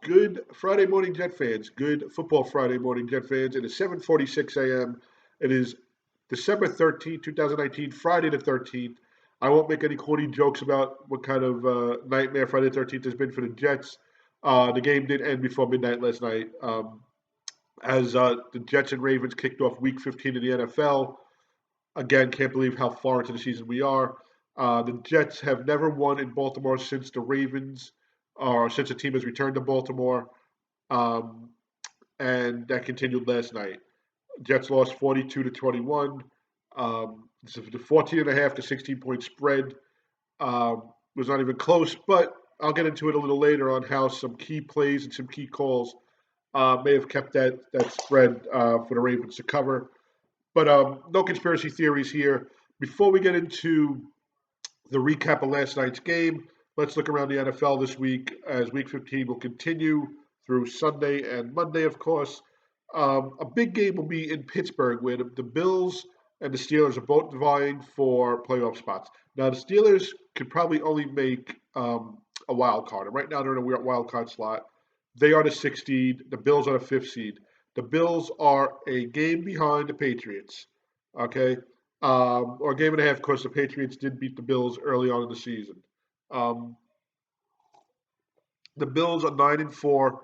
Good Friday morning, Jet fans. Good football Friday morning, Jet fans. It is 7:46 a.m. It is December 13th, 2019, Friday the 13th. I won't make any corny jokes about what kind of nightmare Friday the 13th has been for the Jets. The game did end before midnight last night as the Jets and Ravens kicked off Week 15 in the NFL. Again, can't believe how far into the season we are. The Jets have never won in Baltimore since the Ravens, or since the team has returned to Baltimore, um, and that continued last night. Jets lost 42 to 21. The 14 and a half to 16-point spread was not even close, but I'll get into it a little later on how some key plays and some key calls may have kept that spread for the Ravens to cover. But no conspiracy theories here. Before we get into the recap of last night's game, let's look around the NFL this week as Week 15 will continue through Sunday and Monday, of course. A big game will be in Pittsburgh, where the Bills and the Steelers are both vying for playoff spots. Now, the Steelers could probably only make a wild card, and right now they're in a weird wild card slot. They are the sixth seed. The Bills are the fifth seed. The Bills are a game behind the Patriots. Okay, or a game and a half. Of course, the Patriots did beat the Bills early on in the season. Um, the Bills are 9-4.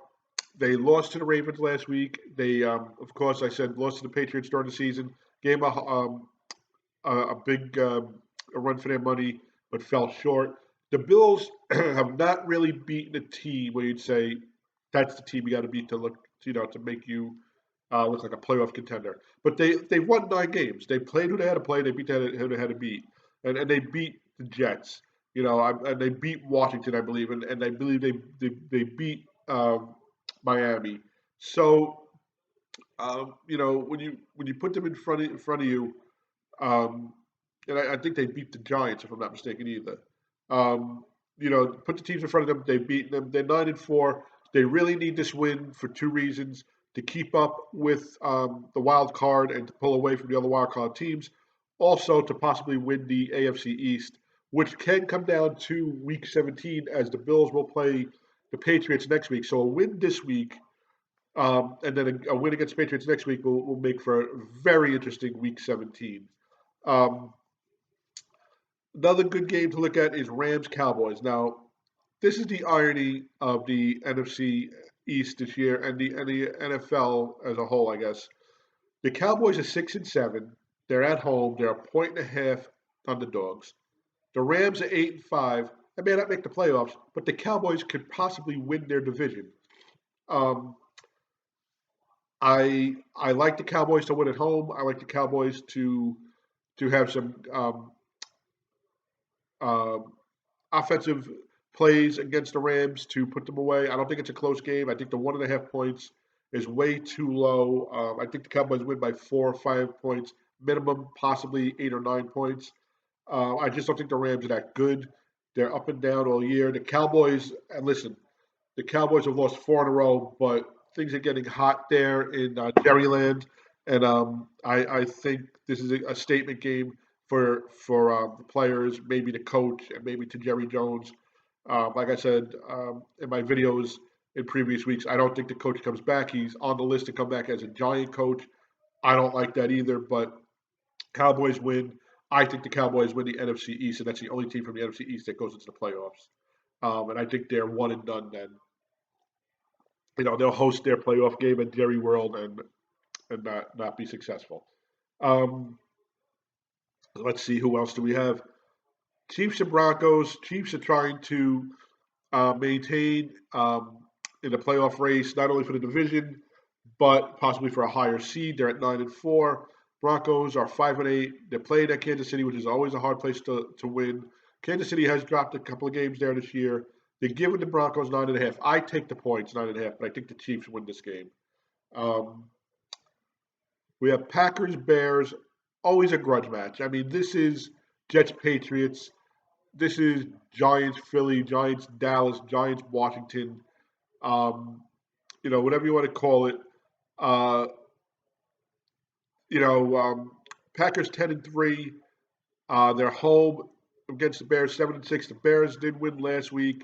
They lost to the Ravens last week. They, of course, I said lost to the Patriots during the season. Gave a big a run for their money, but fell short. The Bills have not really beaten a team where you'd say that's the team you got to beat to look, to make you look like a playoff contender. But they've won 9 games. They played who they had to play. They beat who they had to beat, and they beat the Jets. And they beat Washington, I believe, and I believe they beat Miami. So when you put them in front of you, um, and I think they beat the Giants if I'm not mistaken either. Put the teams in front of them. They've beaten them. They're 9-4. They really need this win for two reasons: to keep up with the wild card and to pull away from the other wild card teams. Also, to possibly win the AFC East, which can come down to Week 17, as the Bills will play the Patriots next week. So a win this week, and then a win against the Patriots next week will make for a very interesting Week 17. Um, Another good game to look at is Rams Cowboys. Now, this is the irony of the NFC East this year and the NFL as a whole, I guess. The Cowboys are 6-7. They're at home. They're a point and a half underdogs. The Rams are 8-5. They may not make the playoffs, but the Cowboys could possibly win their division. Um, I like the Cowboys to win at home. I like the Cowboys to have some um, offensive plays against the Rams to put them away. I don't think it's a close game. I think the 1.5 points is way too low. I think the Cowboys win by 4 or 5 points minimum, possibly 8 or 9 points. I just don't think the Rams are that good. They're up and down all year. The Cowboys, and listen, the Cowboys have lost 4 in a row, but things are getting hot there in Jerryland, and I think this is a statement game for the players, maybe the coach, and maybe to Jerry Jones. Like I said in my videos in previous weeks, I don't think the coach comes back. He's on the list to come back as a Giant coach. I don't like that either, but Cowboys win. I think the Cowboys win the NFC East, and that's the only team from the NFC East that goes into the playoffs. And I think they're one and done then. They'll host their playoff game at Jerry World and not be successful. Um, let's see, who else do we have? Chiefs and Broncos. Chiefs are trying to maintain in the playoff race, not only for the division but possibly for a higher seed. They're at 9-4. Broncos are 5-8. They're playing at Kansas City, which is always a hard place to win. Kansas City has dropped a couple of games there this year. They're giving the Broncos 9.5. I take the points 9.5, but I think the Chiefs win this game. Um, we have Packers Bears, always a grudge match. I mean, this is Jets Patriots. This is Giants Philly, Giants Dallas, Giants Washington. Um, whatever you want to call it. Uh, you know, Packers 10-3. They're home against the Bears 7-6. The Bears did win last week.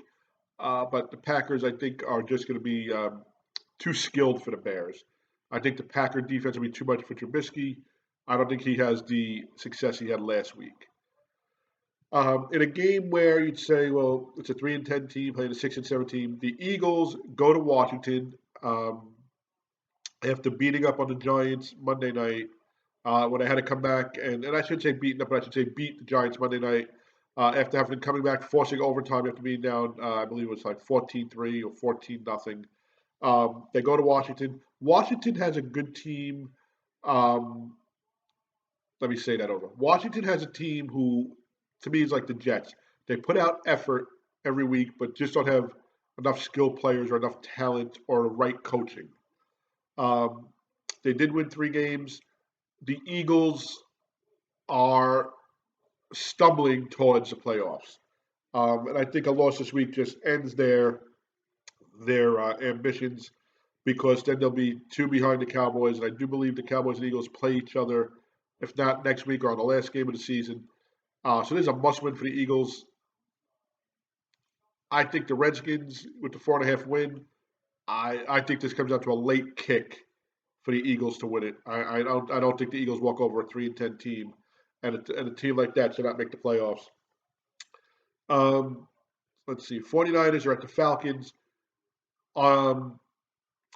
but the Packers, I think, are just going to be too skilled for the Bears. I think the Packer defense will be too much for Trubisky. I don't think he has the success he had last week. In a game where you'd say, well, it's a 3-10 team playing a 6-7 team, the Eagles go to Washington after beating up on the Giants Monday night. When I had to come back, and I should say beaten up, but I should say beat the Giants Monday night after having coming back, forcing overtime after being down, I believe it was like 14-3 or 14-0. They go to Washington. Washington has a good team. Um, Let me say that over. Washington has a team who, to me, is like the Jets. They put out effort every week, but just don't have enough skilled players or enough talent or right coaching. Um, they did win 3 games. The Eagles are stumbling towards the playoffs. And I think a loss this week just ends their ambitions because then they'll be 2 behind the Cowboys. And I do believe the Cowboys and Eagles play each other, if not next week or on the last game of the season. So there's a must-win for the Eagles. I think the Redskins with the 4.5 win. I think this comes down to a late kick for the Eagles to win it. I don't think the Eagles walk over a 3-10 team, and a team like that should not make the playoffs. Um, let's see. 49ers are at the Falcons. Um,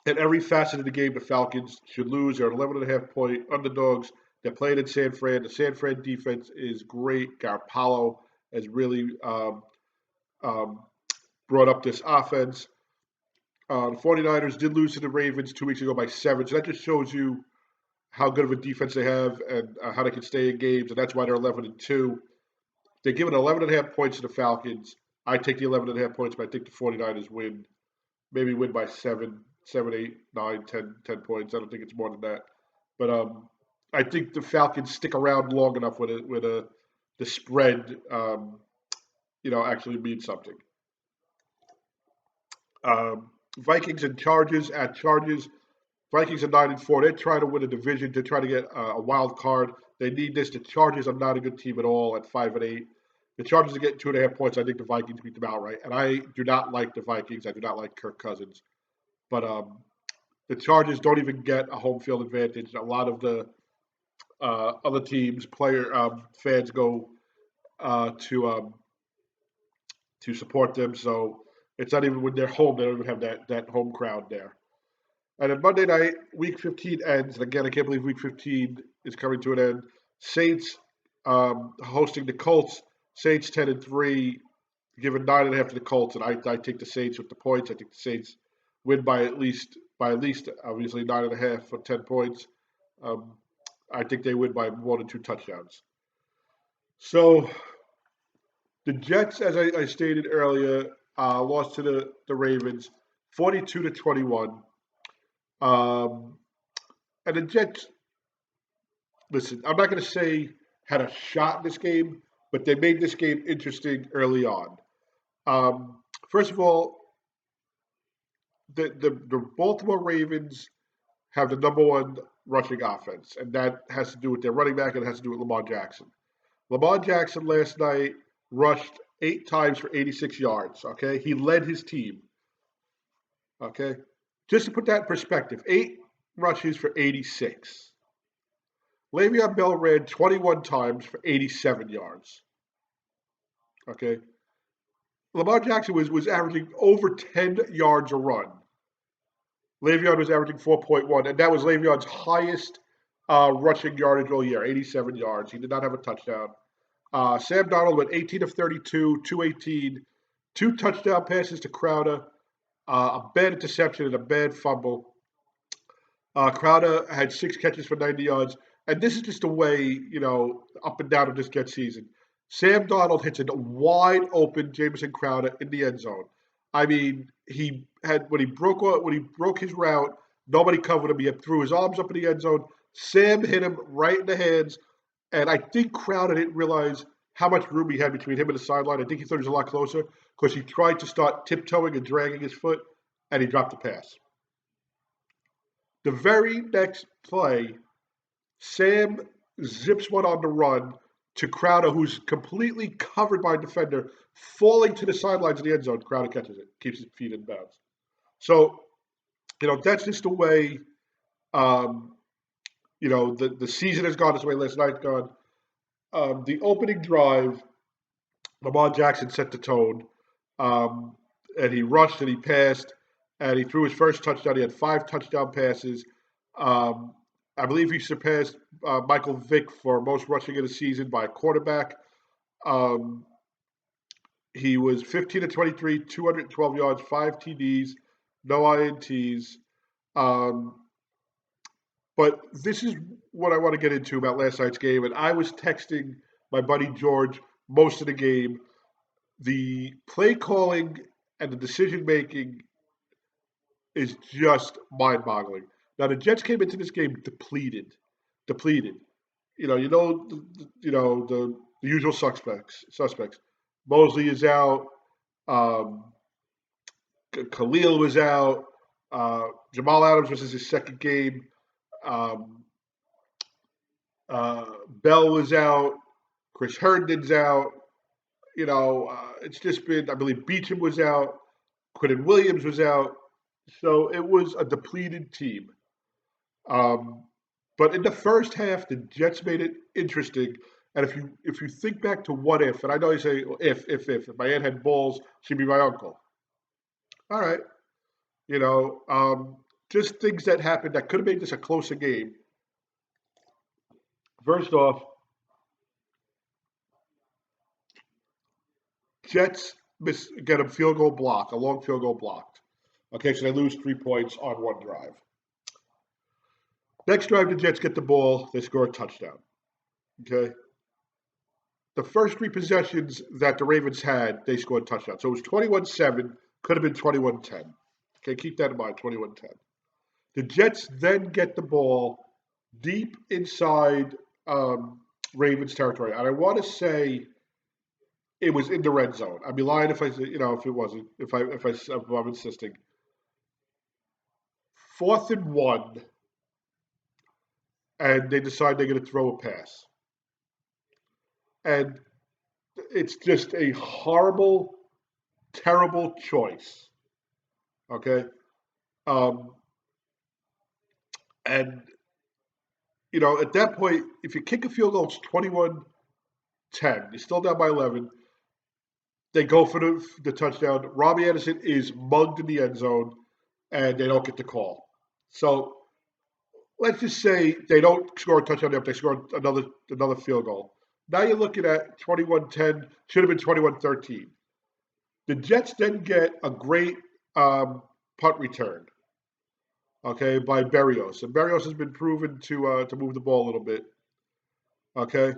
in every facet of the game, the Falcons should lose. They're 11.5 point underdogs. They're playing in San Fran. The San Fran defense is great. Garoppolo has really um, brought up this offense. The 49ers did lose to the Ravens 2 weeks ago by 7. So that just shows you how good of a defense they have and how they can stay in games. And that's why they're 11-2. They're giving 11.5 points to the Falcons. I take the 11.5 points, but I think the 49ers win. Maybe win by 7, 8, 9, 10 points. I don't think it's more than that. But I think the Falcons stick around long enough with the spread, actually means something. Vikings and Chargers at Chargers. Vikings are 9-4. They're trying to win a division to try to get a wild card. They need this. The Chargers are not a good team at all at 5-8. The Chargers are getting 2.5 points. I think the Vikings beat them outright. And I do not like the Vikings. I do not like Kirk Cousins. But the Chargers don't even get a home field advantage. A lot of the other teams, fans go to support them. So it's not even when they're home. They don't even have that home crowd there. And then Monday night, Week 15 ends. And again, I can't believe Week 15 is coming to an end. Saints hosting the Colts. Saints 10-3, giving 9.5 to the Colts, and I take the Saints with the points. I think the Saints win by at least obviously 9.5 for 10 points. I think they win by more than 2 touchdowns. So the Jets, as I stated earlier, lost to the Ravens, 42-21. And the Jets, listen, I'm not going to say had a shot in this game, but they made this game interesting early on. First of all, the Baltimore Ravens have the #1 rushing offense, and that has to do with their running back, and it has to do with Lamar Jackson. Lamar Jackson last night rushed 8 times for 86 yards. Okay, he led his team. Okay, just to put that in perspective, 8 rushes for 86. Le'Veon Bell ran 21 times for 87 yards. Okay, Lamar Jackson was averaging over 10 yards a run. Le'Veon was averaging 4.1, and that was Le'Veon's highest rushing yardage all year, 87 yards. He did not have a touchdown. Sam Darnold went 18 of 32, 218, 2 touchdown passes to Crowder, a bad interception and a bad fumble. Crowder had 6 catches for 90 yards. And this is just the way, up and down of this Jet season. Sam Darnold hits a wide open Jamison Crowder in the end zone. I mean, when he broke his route, nobody covered him. He threw his arms up in the end zone. Sam hit him right in the hands. And I think Crowder didn't realize how much room he had between him and the sideline. I think he thought he was a lot closer because he tried to start tiptoeing and dragging his foot, and he dropped the pass. The very next play, Sam zips one on the run, to Crowder, who's completely covered by a defender, falling to the sidelines of the end zone. Crowder catches it, keeps his feet in bounds. So, that's just the way, um, the season has gone this way. Last night gone. The opening drive, Lamar Jackson set the tone, um, and he rushed and he passed, and he threw his first touchdown. He had 5 touchdown passes. Um, I believe he surpassed Michael Vick for most rushing in a season by a quarterback. Um, he was 15 to 23, 212 yards, 5 TDs, no INTs. Um, but this is what I want to get into about last night's game. And I was texting my buddy George most of the game. The play calling and the decision making is just mind boggling. Now the Jets came into this game depleted. The usual suspects. Mosley is out. Um, Khalil was out. Jamal Adams was his second game. Um, Bell was out. Chris Herndon's out. It's just been. I believe Beecham was out. Quinton Williams was out. So it was a depleted team. Um, but in the first half, the Jets made it interesting. And if you think back to what if, and I know you say well, if my aunt had balls, she'd be my uncle. All right, just things that happened that could have made this a closer game. First off, Jets get a field goal block, a long field goal blocked. Okay, so they lose 3 points on one drive. Next drive, the Jets get the ball, they score a touchdown. Okay, the first 3 possessions that the Ravens had, they scored touchdowns. So it was 21-7, could have been 21-10. Okay, keep that in mind, 21-10. The Jets then get the ball deep inside Ravens territory. And I want to say it was in the red zone. I'd be lying if I said, if it wasn't, if I'm insisting. 4th and 1, and they decide they're going to throw a pass. And it's just a horrible, terrible choice. Okay. Um, and, at that point, if you kick a field goal, it's 21-10. You're still down by 11. They go for the touchdown. Robbie Anderson is mugged in the end zone, and they don't get the call. So let's just say they don't score a touchdown if they score another field goal. Now you're looking at 21-10, should have been 21-13. The Jets then get a great punt return, okay, by Berrios. And Berrios has been proven to move the ball a little bit, okay.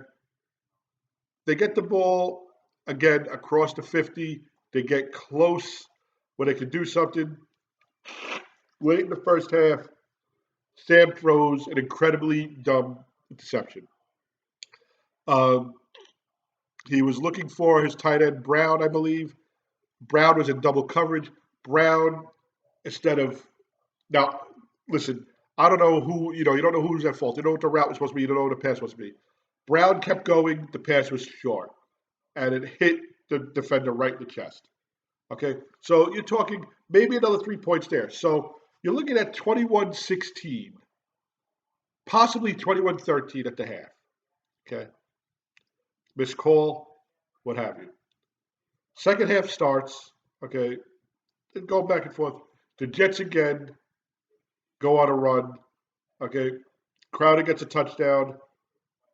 They get the ball again across the 50. They get close where they could do something. Late in the first half, Sam throws an incredibly dumb interception. Um, he was looking for his tight end Brown, I believe. Brown was in double coverage. Brown, instead of now, listen, I don't know who you don't know who's at fault. You know what the route was supposed to be. You don't know what the pass was supposed to be. Brown kept going. The pass was short, and it hit the defender right in the chest. Okay, so you're talking maybe another 3 points there. So you're looking at 21-16, possibly 21-13 at the half. Okay, missed call, what have you. Second half starts. Okay, and go back and forth. The Jets again go on a run. Okay, Crowder gets a touchdown.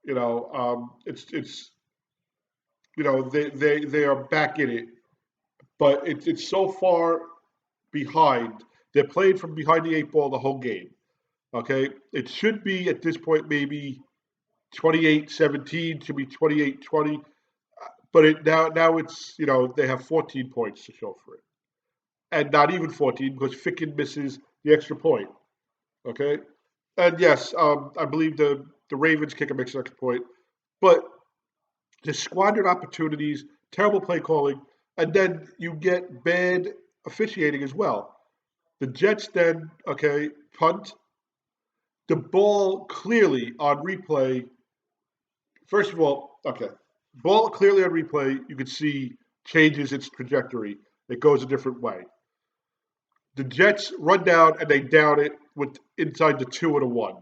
It's they are back in it, but it's so far behind. They're playing from behind the 8 ball the whole game. Okay, it should be at this point maybe 28-17, should be 28-20, but now it's they have 14 points to show for it, and not even 14 because Ficken misses the extra point. Okay, and yes, I believe the Ravens kick a makes an extra point, but the squandered opportunities, terrible play calling, and then you get bad officiating as well. The Jets then, okay, punt. The ball clearly on replay, first of all, Okay. Ball clearly on replay, you can see changes its trajectory. It goes a different way. The Jets run down and they down it with inside the 2 and a 1.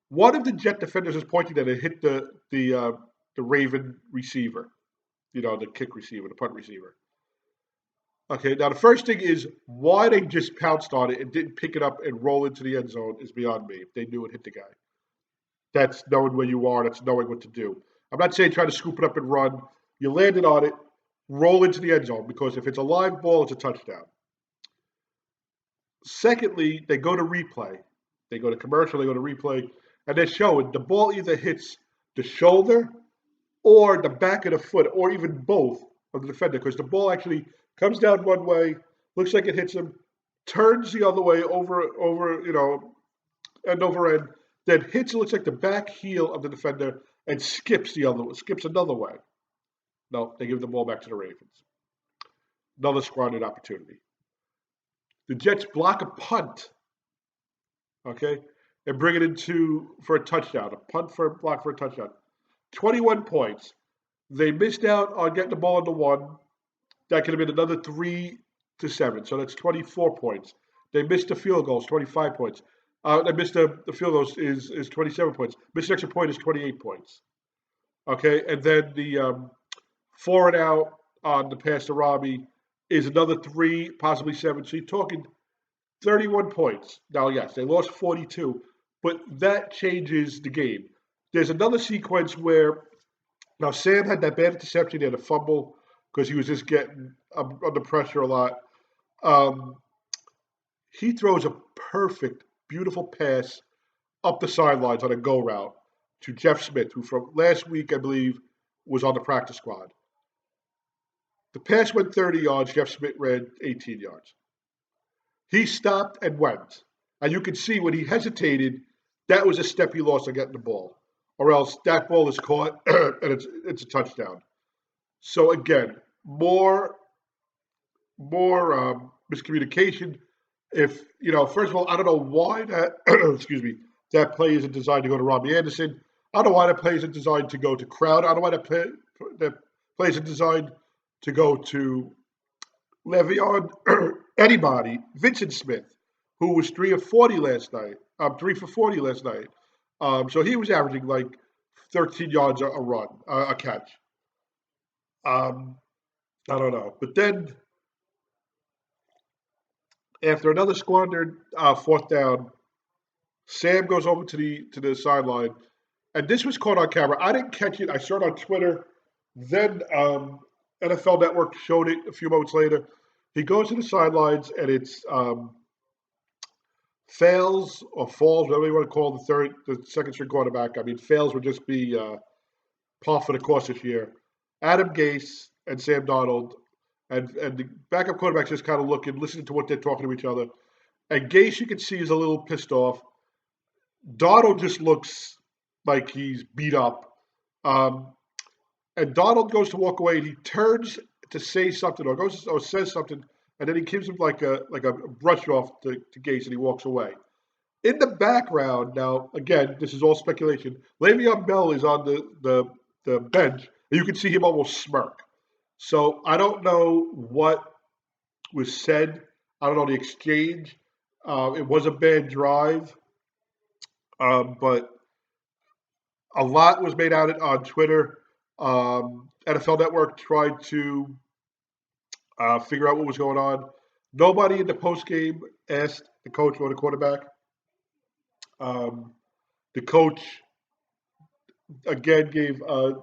One of the Jet defenders is pointing at it, hit the Raven receiver, the kick receiver, the punt receiver. Okay, now the first thing is why they just pounced on it and didn't pick it up and roll into the end zone is beyond me. If they knew it hit the guy, that's knowing where you are. That's knowing what to do. I'm not saying try to scoop it up and run. You landed on it, roll into the end zone because if it's a live ball, it's a touchdown. Secondly, they go to replay. They go to commercial, they go to replay, and they're showing the ball either hits the shoulder or the back of the foot, or even both of the defender, because the ball actually comes down one way, looks like it hits him, turns the other way over, end over end, then hits looks like the back heel of the defender and skips another way. No, they give the ball back to the Ravens. Another squandered opportunity. The Jets block a punt, okay, and bring it into for a touchdown. A punt for a block for a touchdown. 21 points. They missed out on getting the ball on the 1. That could have been another 3-7. So that's 24 points. They missed the field goals, 25 points. They missed the field goals is 27 points. Missed extra point is 28 points. Okay, and then the 4 and out on the pass to Robbie is another 3, possibly 7. So you're talking 31 points. Now, yes, they lost 42, but that changes the game. There's another sequence where now Sam had that bad interception. He had a fumble because he was just getting under pressure a lot. He throws a perfect, beautiful pass up the sidelines on a go route to Jeff Smith, who from last week, I believe, was on the practice squad. The pass went 30 yards. Jeff Smith ran 18 yards. He stopped and went. And you could see when he hesitated, that was a step he lost on getting the ball. Or else that ball is caught and it's a touchdown. So again, more miscommunication. If first of all, I don't know why that excuse me, that play isn't designed to go to Robbie Anderson. I don't know why that play isn't designed to go to Crowder. I don't know why that play isn't designed to go to Le'Veon anybody. Vincent Smith, who was 3 for 40 last night. 3 for 40 last night. So he was averaging like 13 yards a run, a catch. I don't know, but then after another squandered 4th down, Sam goes over to the sideline, and this was caught on camera. I didn't catch it. I saw it on Twitter. Then NFL Network showed it a few moments later. He goes to the sidelines, and it's fails or falls, whatever you want to call the second string quarterback. I mean, fails would just be par for the course this year. Adam Gase and Sam Darnold, and the backup quarterbacks just kind of looking, listening to what they're talking to each other. And Gase, you can see, is a little pissed off. Darnold just looks like he's beat up. And Donald goes to walk away, and he turns to say something, or says something, and then he gives him like a brush off to Gase, and he walks away. In the background, now again, this is all speculation. Le'Veon Bell is on the bench, and you can see him almost smirk. So I don't know what was said. I don't know the exchange. It was a bad drive, but a lot was made out on Twitter. NFL Network tried to figure out what was going on. Nobody in the post game asked the coach or the quarterback. The coach again gave a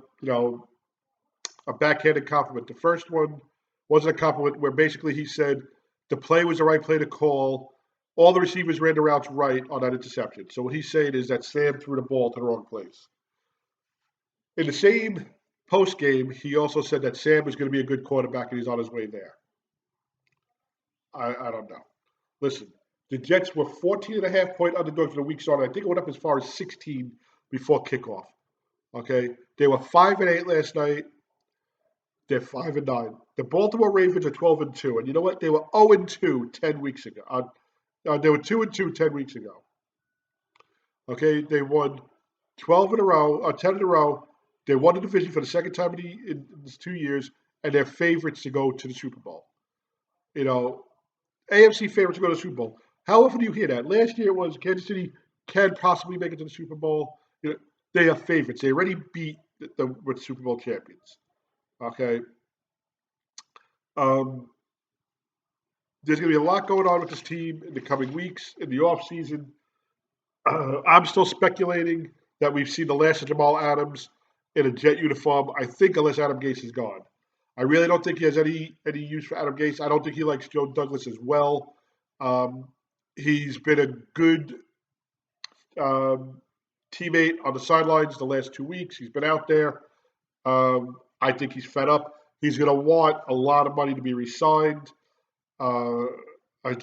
backhanded compliment. The first one wasn't a compliment, where basically he said the play was the right play to call. All the receivers ran the routes right on that interception. So what he's saying is that Sam threw the ball to the wrong place. In the same post game, he also said that Sam was going to be a good quarterback and he's on his way there. I don't know. Listen, the Jets were 14.5-point underdogs in the week started. I think it went up as far as 16 before kickoff. Okay, they were 5-8 last night. They're 5-9. The Baltimore Ravens are 12-2, and you know what? They were 0-2 10 weeks ago. They were 2-2 10 weeks ago. Okay, they won 12 in a row, 10 in a row. They won the division for the second time in these 2 years, and they're favorites to go to the Super Bowl. You know, AFC favorites to go to the Super Bowl. How often do you hear that? Last year it was Kansas City can possibly make it to the Super Bowl. They are favorites. They already beat with Super Bowl champions. Okay. Um, there's going to be a lot going on with this team in the coming weeks in the offseason. I'm still speculating that we've seen the last of Jamal Adams in a Jet uniform. I think unless Adam Gase is gone. I really don't think he has any use for Adam Gase. I don't think he likes Joe Douglas as well. Um, he's been a good um, teammate on the sidelines the last 2 weeks. He's been out there. I think he's fed up. He's going to want a lot of money to be re-signed. Uh, I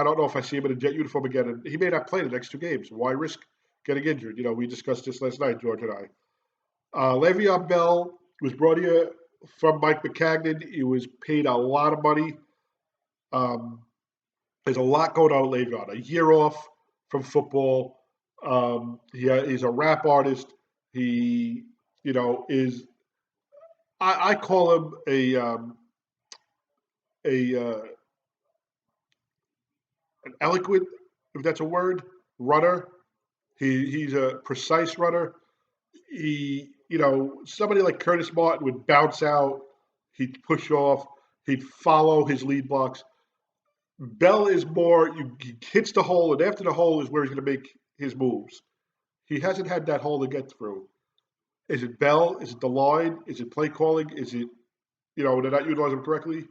don't know if I see him in a Jet uniform again, and he may not play the next 2 games. Why risk getting injured? We discussed this last night, George and I. Le'Veon Bell was brought here from Mike McCagnon. He was paid a lot of money. Um, there's a lot going on with Le'Veon. A year off from football. He's a rap artist. He, is I call him a an eloquent, if that's a word, runner. He's a precise runner. Somebody like Curtis Martin would bounce out, he'd push off, he'd follow his lead blocks. Bell is more, he hits the hole, and after the hole is where he's going to make his moves. He hasn't had that hole to get through. Is it Bell? Is it the line? Is it play calling? Is it, they're not utilizing him correctly?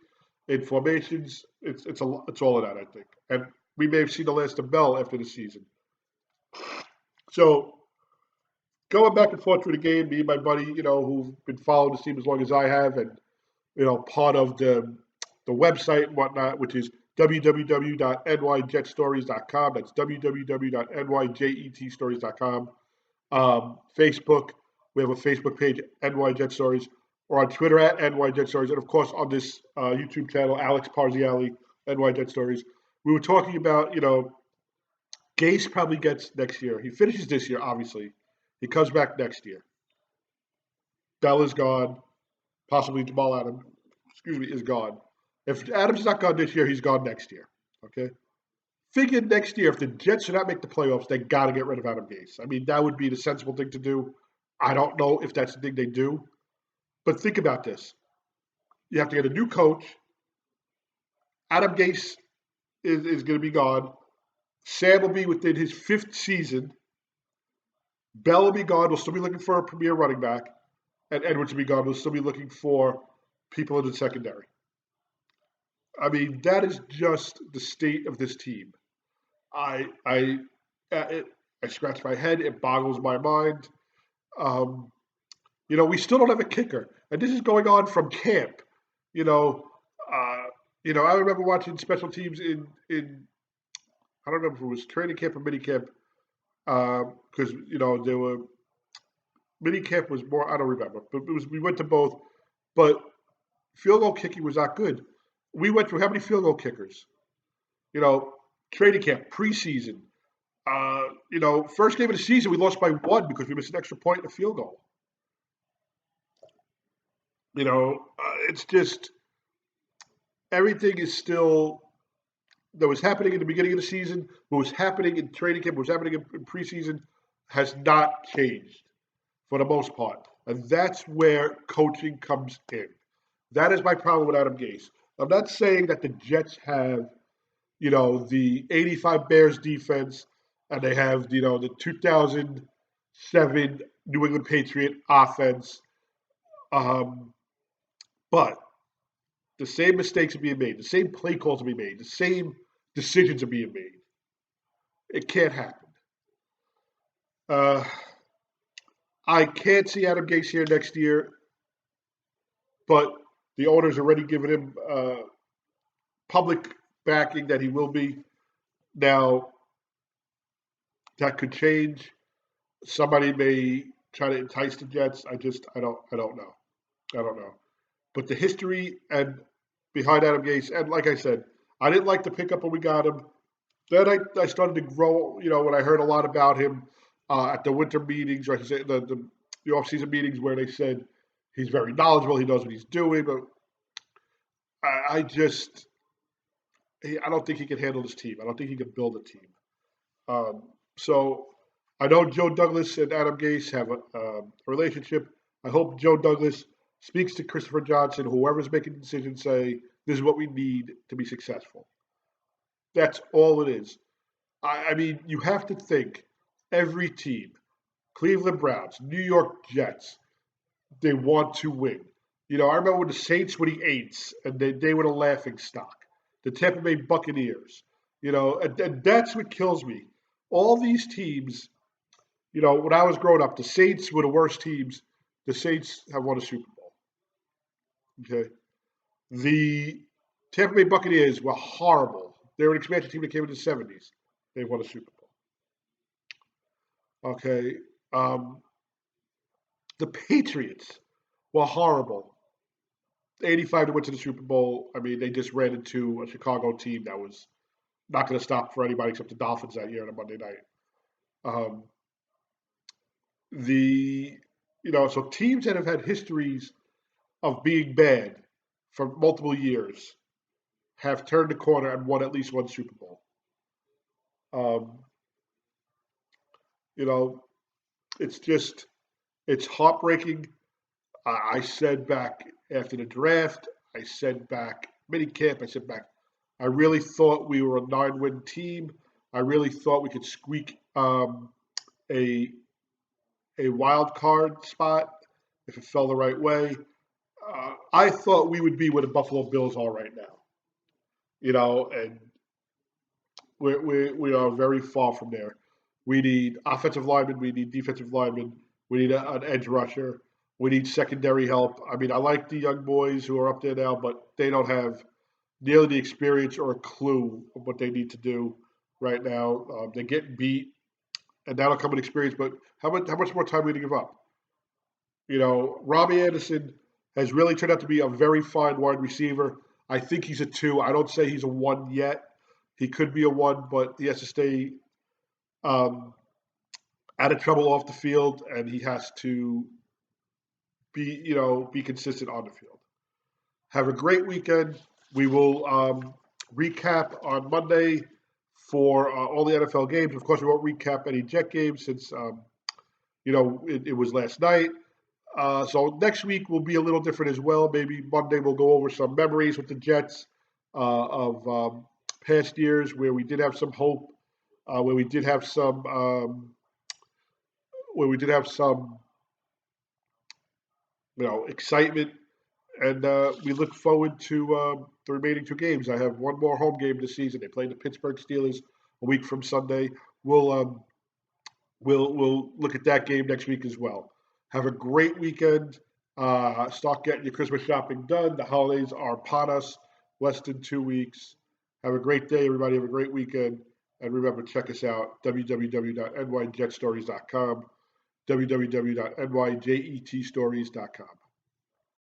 In formations, it's all of that, I think. And we may have seen the last of Bell after the season. So going back and forth through the game, me and my buddy, who've been following the team as long as I have, and part of the website and whatnot, which is www.nyjetstories.com. That's www.nyjetstories.com. Facebook, we have a Facebook page, NYJet Stories, or on Twitter at NYJet Stories, and of course on this YouTube channel, Alex Parziali, NYJet Stories. We were talking about, Gase probably gets next year. He finishes this year, obviously. He comes back next year. Bell is gone. Possibly Jamal Adams, is gone. If Adams is not gone this year, he's gone next year. Okay? Figure next year, if the Jets do not make the playoffs, they got to get rid of Adam Gase. I mean, that would be the sensible thing to do. I don't know if that's the thing they do. But think about this. You have to get a new coach. Adam Gase is going to be gone. Sam will be within his 5th season. Bell will be gone. We'll still be looking for a premier running back. And Edwards will be gone. We'll still be looking for people in the secondary. I mean, that is just the state of this team. I scratch my head. It boggles my mind. We still don't have a kicker, and this is going on from camp. I remember watching special teams in I don't remember if it was training camp or mini camp, because there were mini camp was more. I don't remember, but we went to both. But field goal kicking was not good. We went through how many field goal kickers? Training camp, preseason. First game of the season, we lost by 1 because we missed an extra point and a field goal. It's just everything is still that was happening in the beginning of the season, what was happening in training camp, what was happening in preseason has not changed for the most part. And that's where coaching comes in. That is my problem with Adam Gase. I'm not saying that the Jets have, the 85 Bears defense and they have, the 2007 New England Patriot offense. But the same mistakes are being made. The same play calls are being made. The same decisions are being made. It can't happen. I can't see Adam Gase here next year, but the owner's already given him public backing that he will be. Now, that could change. Somebody may try to entice the Jets. I don't know. I don't know. But the history and behind Adam Gase, and like I said, I didn't like the pickup when we got him. Then I started to grow, when I heard a lot about him at the winter meetings, or I should say the the offseason meetings where they said he's very knowledgeable, he knows what he's doing, but I just I don't think he can handle this team. I don't think he can build a team. Um, so I know Joe Douglas and Adam Gase have a relationship. I hope Joe Douglas speaks to Christopher Johnson, whoever's making the decision, say this is what we need to be successful. That's all it is. I mean, you have to think every team, Cleveland Browns, New York Jets, they want to win. I remember when the Saints were the eights and they were the laughing stock. The Tampa Bay Buccaneers, and that's what kills me. All these teams, when I was growing up, the Saints were the worst teams. The Saints have won a Super Bowl. Okay. The Tampa Bay Buccaneers were horrible. They were an expansion team that came in the 70s. They won a Super Bowl. Okay. Um, the Patriots were horrible. 85 to win to the Super Bowl. I mean, they just ran into a Chicago team that was not going to stop for anybody except the Dolphins that year on a Monday night. Um, the so teams that have had histories of being bad for multiple years have turned the corner and won at least one Super Bowl. Um, you know, it's heartbreaking. I said back after the draft, I said back minicamp, I said back, I really thought we were a 9-win team. I really thought we could squeak a a wild card spot if it fell the right way. I thought we would be where the Buffalo Bills are right now, and we are very far from there. We need offensive linemen, we need defensive linemen, we need an edge rusher, we need secondary help. I mean, I like the young boys who are up there now, but they don't have nearly the experience or a clue of what they need to do right now. They get beat, and that'll come with experience. But how much more time are we to give up? Robbie Anderson has really turned out to be a very fine wide receiver. I think he's a 2. I don't say he's a 1 yet. He could be a 1, but he has to stay um, out of trouble off the field, and he has to be consistent on the field. Have a great weekend. We will recap on Monday for all the NFL games. Of course, we won't recap any Jet games since it was last night. So next week will be a little different as well. Maybe Monday we'll go over some memories with the Jets of past years where we did have some hope, where we did have some excitement, and we look forward to the remaining 2 games. I have one more home game this season. They play the Pittsburgh Steelers a week from Sunday. We'll look at that game next week as well. Have a great weekend. Start getting your Christmas shopping done. The holidays are upon us. Less than 2 weeks. Have a great day, everybody. Have a great weekend. And remember, check us out, www.nyjetstories.com, www.nyjetstories.com.